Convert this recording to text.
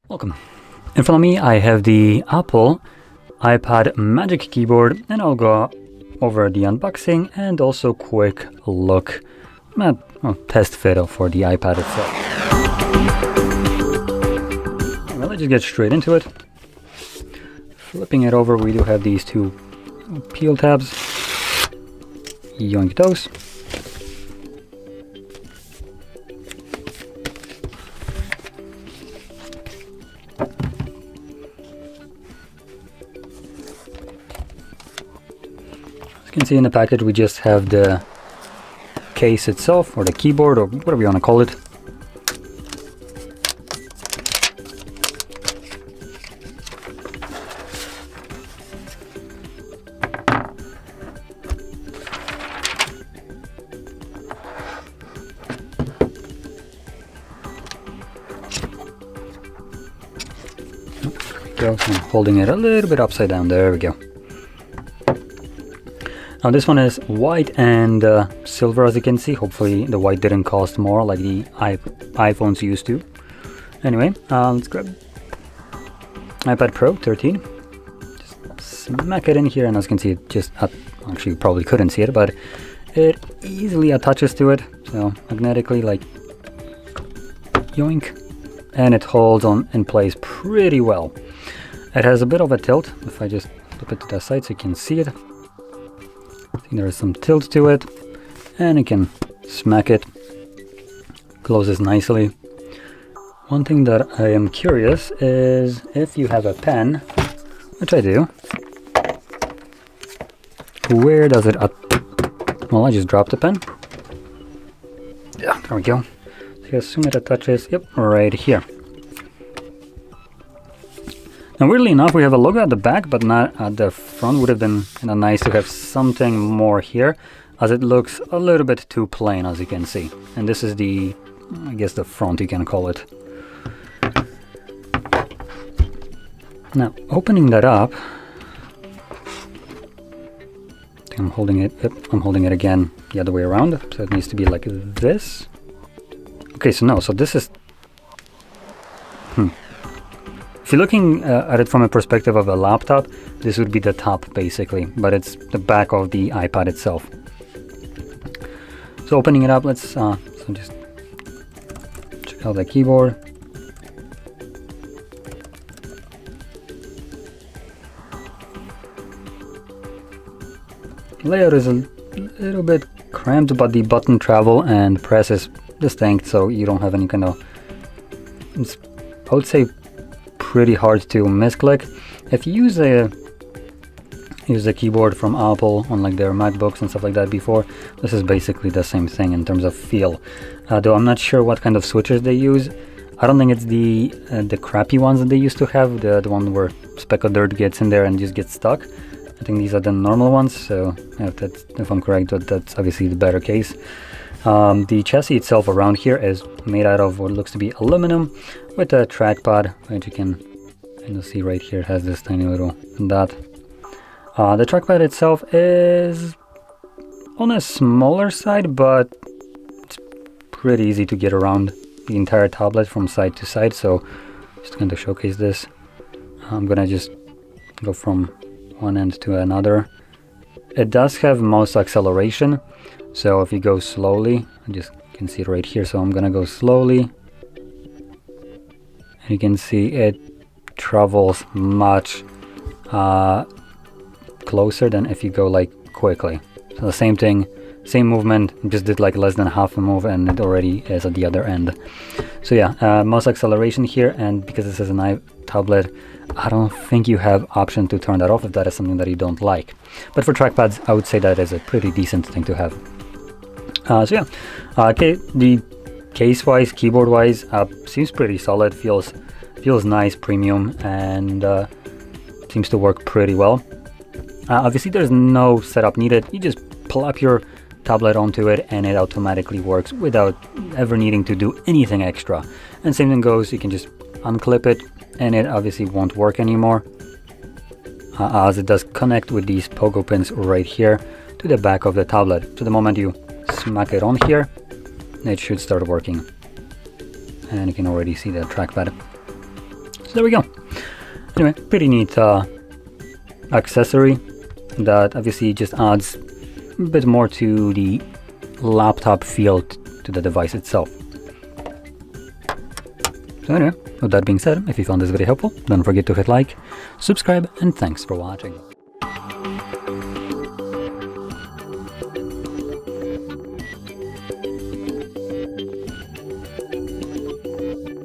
Welcome. In front of me I have the Apple iPad Magic Keyboard, and I'll go over the unboxing and also quick look at test fit for the iPad itself. Well, let's just get straight into it. Flipping it over, we do have these two peel tabs. Yoink those. As you can see in the package, we just have the case itself, or the keyboard, or whatever you want to call it. There we go. So I'm holding it a little bit upside down. There we go. Now this one is white and silver, as you can see. Hopefully the white didn't cost more like the iPhones used to. Anyway, let's grab iPad Pro 13. Just smack it in here, and as you can see, it just actually you probably couldn't see it, but it easily attaches to it. So magnetically, like yoink, and it holds on in place pretty well. It has a bit of a tilt. If I just flip it to the side so you can see it. There is some tilt to it, and you can smack it, closes nicely. One thing that I am curious is if you have a pen, which I do, where does it well, I just dropped the pen. Yeah, there we go. So I assume it attaches, yep, right here. Now, weirdly enough, we have a logo at the back, but not at the front. Would have been kind of nice to have something more here, as it looks a little bit too plain, as you can see. And this is the, I guess, the front, you can call it. Now, opening that up, I think I'm holding it. Yep, I'm holding it again the other way around, so it needs to be like this. Okay, so no, so this is. If you're looking at it from a perspective of a laptop, this would be the top basically, but it's the back of the iPad itself. So opening it up, let's so just check out the keyboard. Layout is a little bit cramped, but the button travel and press is distinct, so you don't have any kind of, I would say, pretty hard to misclick. If you use a keyboard from Apple on like their MacBooks and stuff like that before, this is basically the same thing in terms of feel. Though I'm not sure what kind of switches they use. I don't think it's the crappy ones that they used to have, the one where speck of dirt gets in there and just gets stuck. I think these are the normal ones, so if I'm correct, that's obviously the better case. The chassis itself around here is made out of what looks to be aluminum with a trackpad, which you can see right here. It has this tiny little dot. The trackpad itself is on a smaller side, but it's pretty easy to get around the entire tablet from side to side. So just going to showcase this. I'm gonna just go from one end to another. It does have mouse acceleration. So if you go slowly, you can see it right here. So I'm gonna go slowly, and you can see it travels much closer than if you go like quickly. So the same thing, same movement, just did like less than half a move, and it already is at the other end. So yeah, mouse acceleration here, and because this is an iTablet, I don't think you have option to turn that off if that is something that you don't like. But for trackpads, I would say that is a pretty decent thing to have. So yeah, okay, the case-wise, keyboard-wise, seems pretty solid. Feels nice, premium, and seems to work pretty well. Obviously, there's no setup needed. You just plop your tablet onto it, and it automatically works without ever needing to do anything extra. And same thing goes, you can just unclip it, and it obviously won't work anymore, as it does connect with these pogo pins right here to the back of the tablet. So the moment you smack it on here, it should start working. And you can already see the trackpad. there we go. Anyway, pretty neat accessory that obviously just adds a bit more to the laptop feel to the device itself. So anyway, with that being said, if you found this video helpful, don't forget to hit like, subscribe, and thanks for watching.